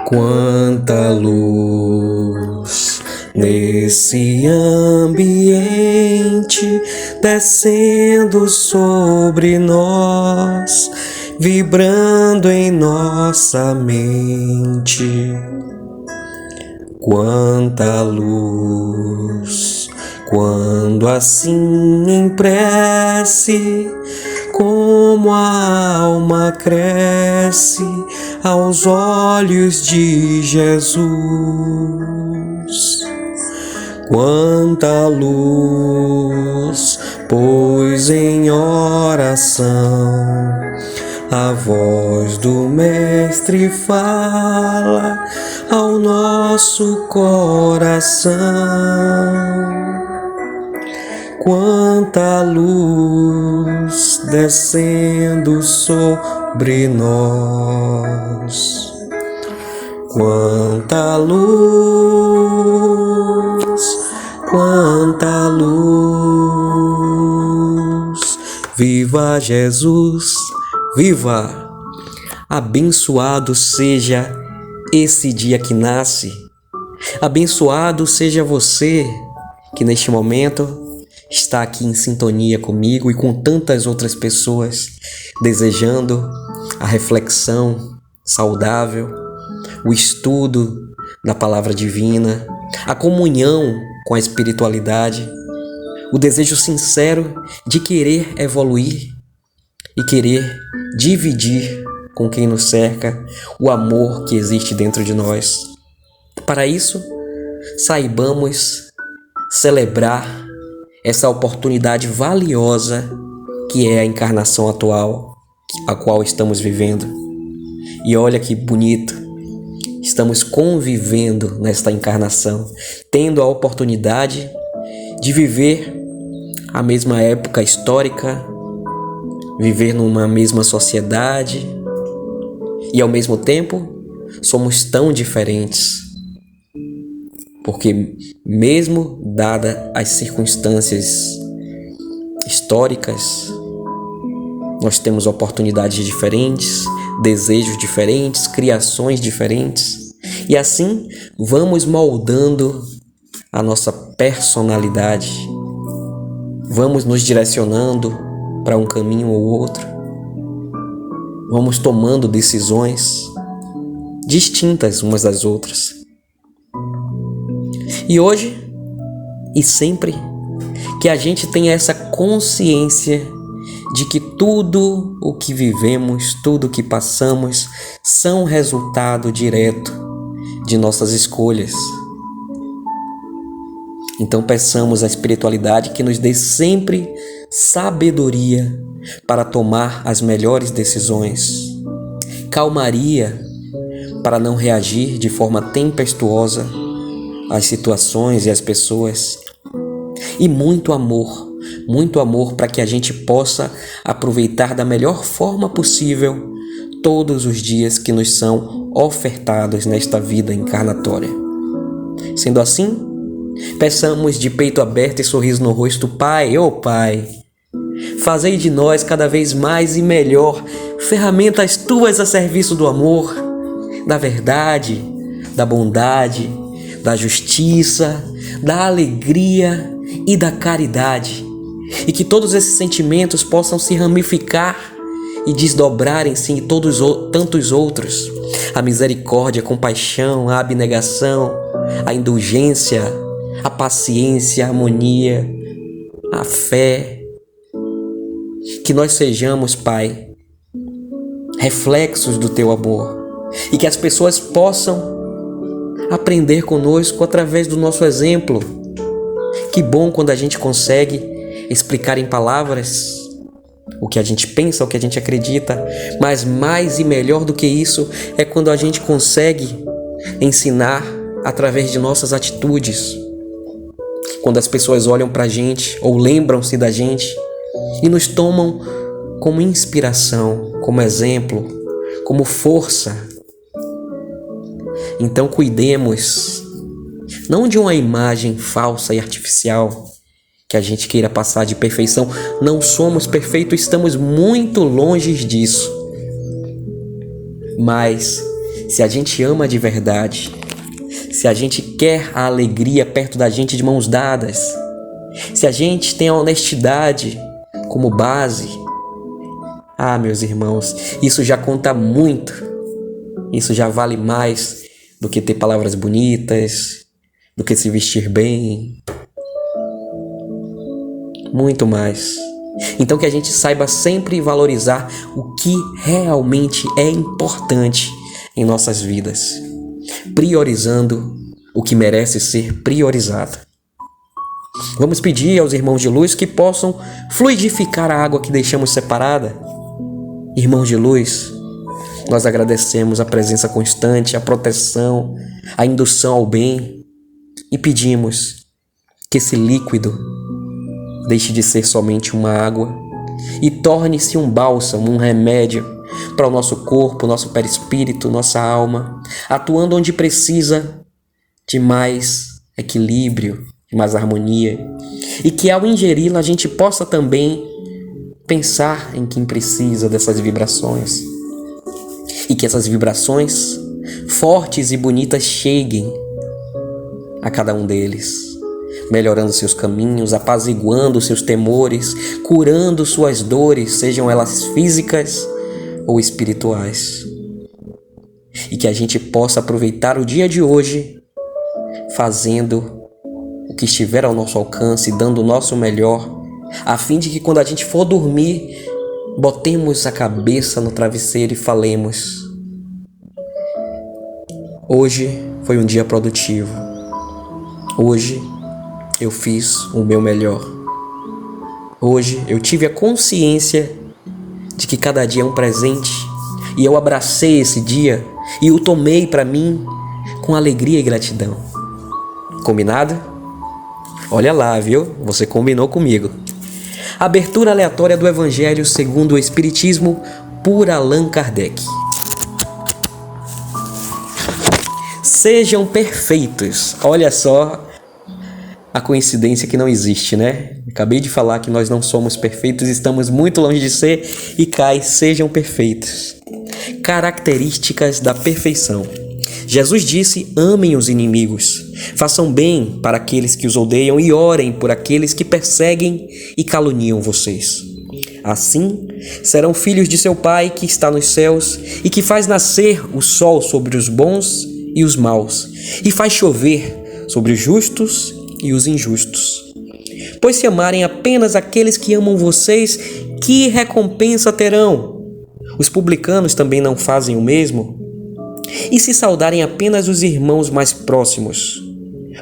Quanta luz nesse ambiente descendo sobre nós, vibrando em nossa mente. Quanta luz, quando assim em prece, como a alma cresce aos olhos de Jesus. Quanta luz, pois em oração a voz do Mestre fala ao nosso coração. Quanta luz descendo sobre nós. Quanta luz, quanta luz. Viva Jesus, viva! Abençoado seja esse dia que nasce. Abençoado seja você que neste momento está aqui em sintonia comigo e com tantas outras pessoas, desejando a reflexão saudável, o estudo da palavra divina, a comunhão com a espiritualidade, o desejo sincero de querer evoluir e querer dividir com quem nos cerca o amor que existe dentro de nós. Para isso, saibamos celebrar essa oportunidade valiosa que é a encarnação atual, a qual estamos vivendo. E olha que bonito, estamos convivendo nesta encarnação, tendo a oportunidade de viver a mesma época histórica, viver numa mesma sociedade e ao mesmo tempo somos tão diferentes. Porque mesmo dadas as circunstâncias históricas, nós temos oportunidades diferentes, desejos diferentes, criações diferentes. E assim vamos moldando a nossa personalidade. Vamos nos direcionando para um caminho ou outro. Vamos tomando decisões distintas umas das outras. E hoje e sempre que a gente tenha essa consciência de que tudo o que vivemos, tudo o que passamos são resultado direto de nossas escolhas. Então peçamos à espiritualidade que nos dê sempre sabedoria para tomar as melhores decisões, calmaria para não reagir de forma tempestuosa às situações e às pessoas, e muito amor para que a gente possa aproveitar da melhor forma possível todos os dias que nos são ofertados nesta vida encarnatória. Sendo assim, peçamos de peito aberto e sorriso no rosto: Pai, ó Pai, fazei de nós cada vez mais e melhor ferramentas tuas a serviço do amor, da verdade, da bondade, da justiça, da alegria e da caridade, e que todos esses sentimentos possam se ramificar e desdobrarem-se em tantos outros: a misericórdia, a compaixão, a abnegação, a indulgência, a paciência, a harmonia, a fé. Que nós sejamos, Pai, reflexos do Teu amor, e que as pessoas possam aprender conosco através do nosso exemplo. Que bom quando a gente consegue explicar em palavras o que a gente pensa, o que a gente acredita, mas mais e melhor do que isso é quando a gente consegue ensinar através de nossas atitudes. Quando as pessoas olham pra gente ou lembram-se da gente e nos tomam como inspiração, como exemplo, como força. Então cuidemos não de uma imagem falsa e artificial que a gente queira passar de perfeição. Não somos perfeitos, estamos muito longe disso. Mas se a gente ama de verdade, se a gente quer a alegria perto da gente de mãos dadas, se a gente tem a honestidade como base, meus irmãos, isso já conta muito. Isso já vale mais do que ter palavras bonitas, do que se vestir bem. Muito mais. Então que a gente saiba sempre valorizar o que realmente é importante em nossas vidas, priorizando o que merece ser priorizado. Vamos pedir aos irmãos de luz que possam fluidificar a água que deixamos separada. Irmãos de luz, nós agradecemos a presença constante, a proteção, a indução ao bem e pedimos que esse líquido deixe de ser somente uma água e torne-se um bálsamo, um remédio para o nosso corpo, nosso perispírito, nossa alma, atuando onde precisa de mais equilíbrio, de mais harmonia, e que ao ingeri-la a gente possa também pensar em quem precisa dessas vibrações e que essas vibrações fortes e bonitas cheguem a cada um deles, melhorando seus caminhos, apaziguando seus temores, curando suas dores, sejam elas físicas ou espirituais. E que a gente possa aproveitar o dia de hoje fazendo o que estiver ao nosso alcance, dando o nosso melhor, a fim de que quando a gente for dormir, botemos a cabeça no travesseiro e falemos: hoje foi um dia produtivo. Hoje eu fiz o meu melhor. Hoje eu tive a consciência de que cada dia é um presente e eu abracei esse dia e o tomei para mim com alegria e gratidão. Combinado? Olha lá, viu? Você combinou comigo. Abertura aleatória do Evangelho segundo o Espiritismo por Allan Kardec. Sejam perfeitos. Olha só a coincidência que não existe, né? Acabei de falar que nós não somos perfeitos, estamos muito longe de ser, e cai: sejam perfeitos. Características da perfeição. Jesus disse: amem os inimigos, façam bem para aqueles que os odeiam e orem por aqueles que perseguem e caluniam vocês. Assim, serão filhos de seu Pai que está nos céus e que faz nascer o sol sobre os bons e os maus e faz chover sobre os justos e os injustos. Pois se amarem apenas aqueles que amam vocês, que recompensa terão? Os publicanos também não fazem o mesmo? E se saudarem apenas os irmãos mais próximos,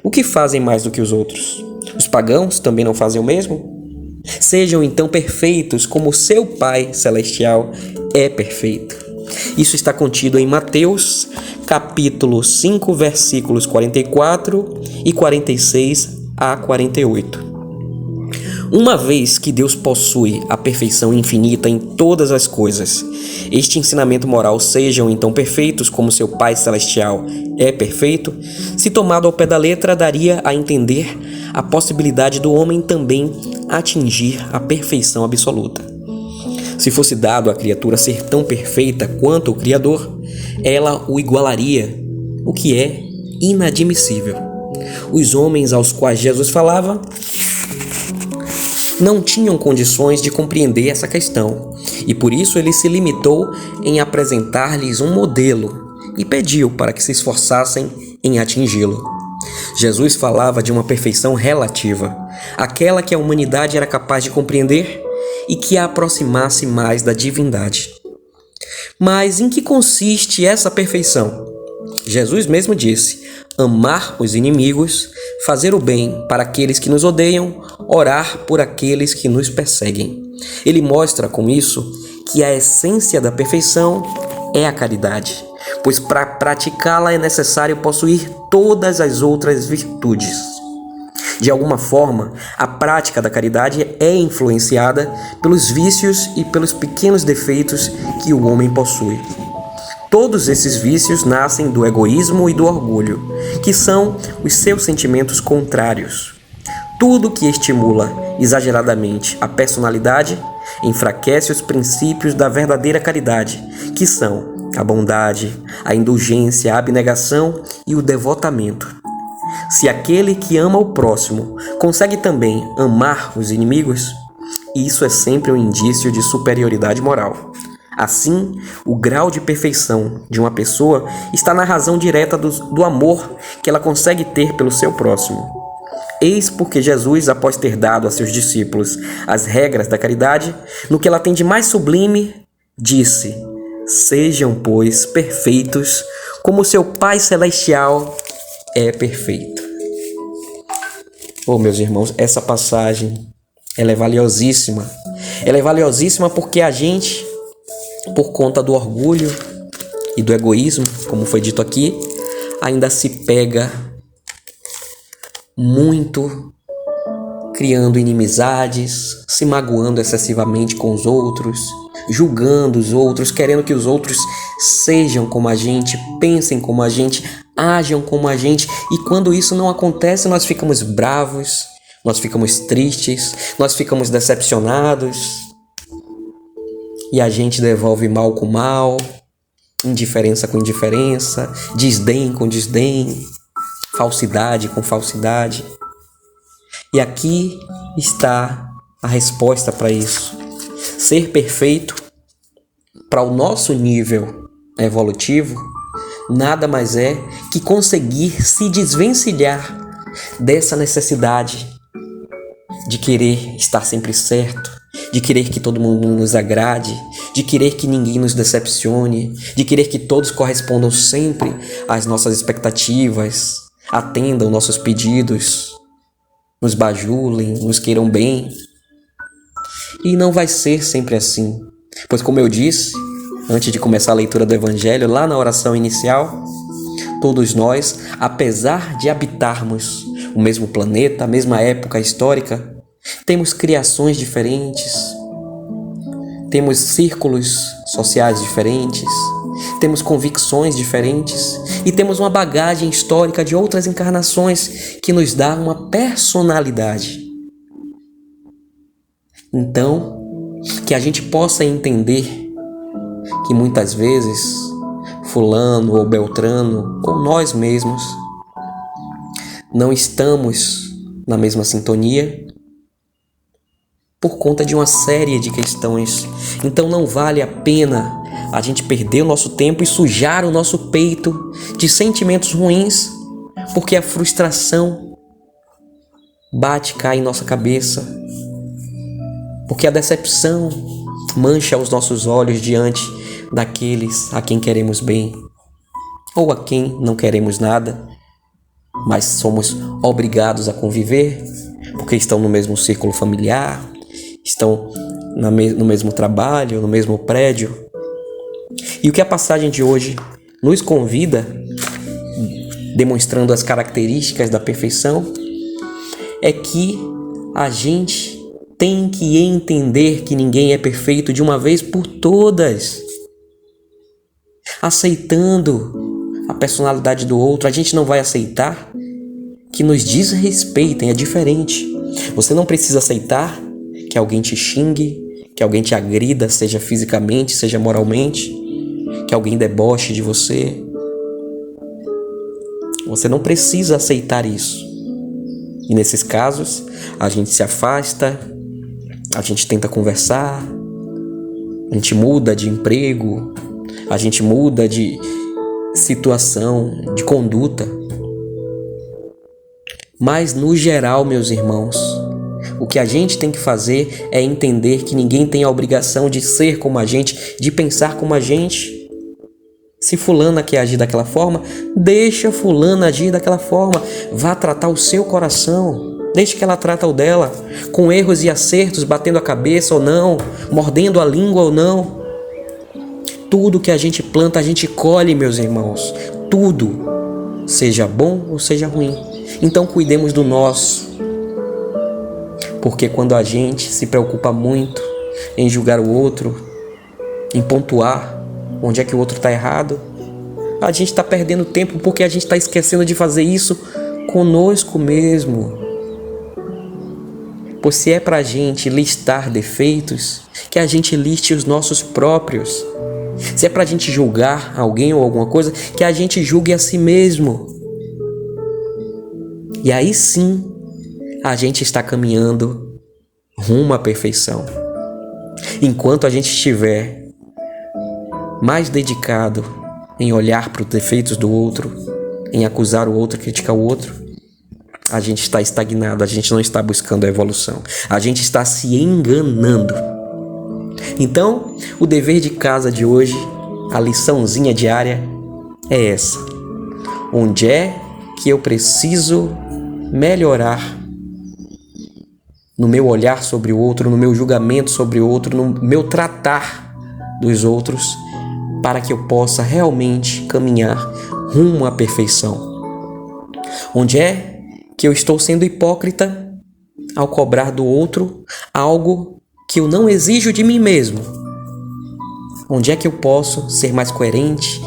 o que fazem mais do que os outros? Os pagãos também não fazem o mesmo? Sejam então perfeitos como seu Pai Celestial é perfeito. Isso está contido em Mateus, capítulo 5, versículos 44 e 46 a 48. Uma vez que Deus possui a perfeição infinita em todas as coisas, este ensinamento moral: sejam então perfeitos como seu Pai Celestial é perfeito, se tomado ao pé da letra, daria a entender a possibilidade do homem também atingir a perfeição absoluta. Se fosse dado à criatura ser tão perfeita quanto o Criador, ela o igualaria, o que é inadmissível. Os homens aos quais Jesus falava não tinham condições de compreender essa questão, e por isso ele se limitou em apresentar-lhes um modelo e pediu para que se esforçassem em atingi-lo. Jesus falava de uma perfeição relativa, aquela que a humanidade era capaz de compreender e que a aproximasse mais da divindade. Mas em que consiste essa perfeição? Jesus mesmo disse: amar os inimigos, fazer o bem para aqueles que nos odeiam, orar por aqueles que nos perseguem. Ele mostra com isso que a essência da perfeição é a caridade, pois para praticá-la é necessário possuir todas as outras virtudes. De alguma forma, a prática da caridade é influenciada pelos vícios e pelos pequenos defeitos que o homem possui. Todos esses vícios nascem do egoísmo e do orgulho, que são os seus sentimentos contrários. Tudo que estimula exageradamente a personalidade enfraquece os princípios da verdadeira caridade, que são a bondade, a indulgência, a abnegação e o devotamento. Se aquele que ama o próximo consegue também amar os inimigos, isso é sempre um indício de superioridade moral. Assim, o grau de perfeição de uma pessoa está na razão direta do amor que ela consegue ter pelo seu próximo. Eis porque Jesus, após ter dado a seus discípulos as regras da caridade, no que ela tem de mais sublime, disse: sejam, pois, perfeitos, como seu Pai Celestial é perfeito. Oh, meus irmãos, essa passagem, ela é valiosíssima. Ela é valiosíssima porque a gente, por conta do orgulho e do egoísmo, como foi dito aqui, ainda se pega muito criando inimizades, se magoando excessivamente com os outros, julgando os outros, querendo que os outros sejam como a gente, pensem como a gente, ajam como a gente. E quando isso não acontece, nós ficamos bravos, nós ficamos tristes, nós ficamos decepcionados. E a gente devolve mal com mal, indiferença com indiferença, desdém com desdém, falsidade com falsidade. E aqui está a resposta para isso. Ser perfeito, para o nosso nível evolutivo, nada mais é que conseguir se desvencilhar dessa necessidade de querer estar sempre certo, de querer que todo mundo nos agrade, de querer que ninguém nos decepcione, de querer que todos correspondam sempre às nossas expectativas, atendam nossos pedidos, nos bajulem, nos queiram bem. E não vai ser sempre assim, pois, como eu disse, antes de começar a leitura do Evangelho, lá na oração inicial, todos nós, apesar de habitarmos o mesmo planeta, a mesma época histórica, temos criações diferentes, temos círculos sociais diferentes, temos convicções diferentes e temos uma bagagem histórica de outras encarnações que nos dá uma personalidade. Então, que a gente possa entender que muitas vezes fulano ou beltrano ou nós mesmos não estamos na mesma sintonia por conta de uma série de questões. Então não vale a pena a gente perder o nosso tempo e sujar o nosso peito de sentimentos ruins, porque a frustração bate, cai em nossa cabeça, porque a decepção mancha os nossos olhos diante daqueles a quem queremos bem ou a quem não queremos nada, mas somos obrigados a conviver porque estão no mesmo círculo familiar, estão no mesmo trabalho, no mesmo prédio. E o que a passagem de hoje nos convida, demonstrando as características da perfeição, é que a gente tem que entender que ninguém é perfeito de uma vez por todas. Aceitando a personalidade do outro, a gente não vai aceitar que nos desrespeitem, é diferente. Você não precisa aceitar que alguém te xingue, que alguém te agrida, seja fisicamente, seja moralmente, que alguém deboche de você. Você não precisa aceitar isso. E nesses casos, a gente se afasta, a gente tenta conversar, a gente muda de emprego, a gente muda de situação, de conduta. Mas no geral, meus irmãos, o que a gente tem que fazer é entender que ninguém tem a obrigação de ser como a gente, de pensar como a gente. Se fulana quer agir daquela forma, deixa fulana agir daquela forma. Vá tratar o seu coração. Deixe que ela trata o dela, com erros e acertos, batendo a cabeça ou não, mordendo a língua ou não. Tudo que a gente planta, a gente colhe, meus irmãos. Tudo, seja bom ou seja ruim. Então cuidemos do nosso. Porque quando a gente se preocupa muito em julgar o outro, em pontuar onde é que o outro está errado, a gente está perdendo tempo porque a gente está esquecendo de fazer isso conosco mesmo. Pois se é para a gente listar defeitos, que a gente liste os nossos próprios. Se é pra gente julgar alguém ou alguma coisa, que a gente julgue a si mesmo. E aí sim, a gente está caminhando rumo à perfeição. Enquanto a gente estiver mais dedicado em olhar para os defeitos do outro, em acusar o outro, criticar o outro, a gente está estagnado, a gente não está buscando a evolução. A gente está se enganando. Então, o dever de casa de hoje, a liçãozinha diária é essa. Onde é que eu preciso melhorar no meu olhar sobre o outro, no meu julgamento sobre o outro, no meu tratar dos outros, para que eu possa realmente caminhar rumo à perfeição? Onde é que eu estou sendo hipócrita ao cobrar do outro algo que eu não exijo de mim mesmo? Onde é que eu posso ser mais coerente,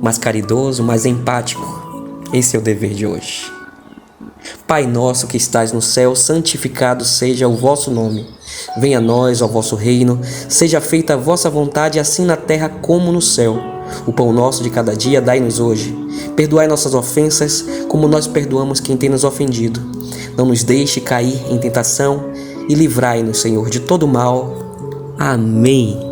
mais caridoso, mais empático? Esse é o dever de hoje. Pai nosso que estais no céu, santificado seja o vosso nome. Venha a nós, ó vosso reino, seja feita a vossa vontade, assim na terra como no céu. O pão nosso de cada dia dai-nos hoje. Perdoai nossas ofensas, como nós perdoamos quem tem nos ofendido. Não nos deixe cair em tentação e livrai-nos, Senhor, de todo mal. Amém.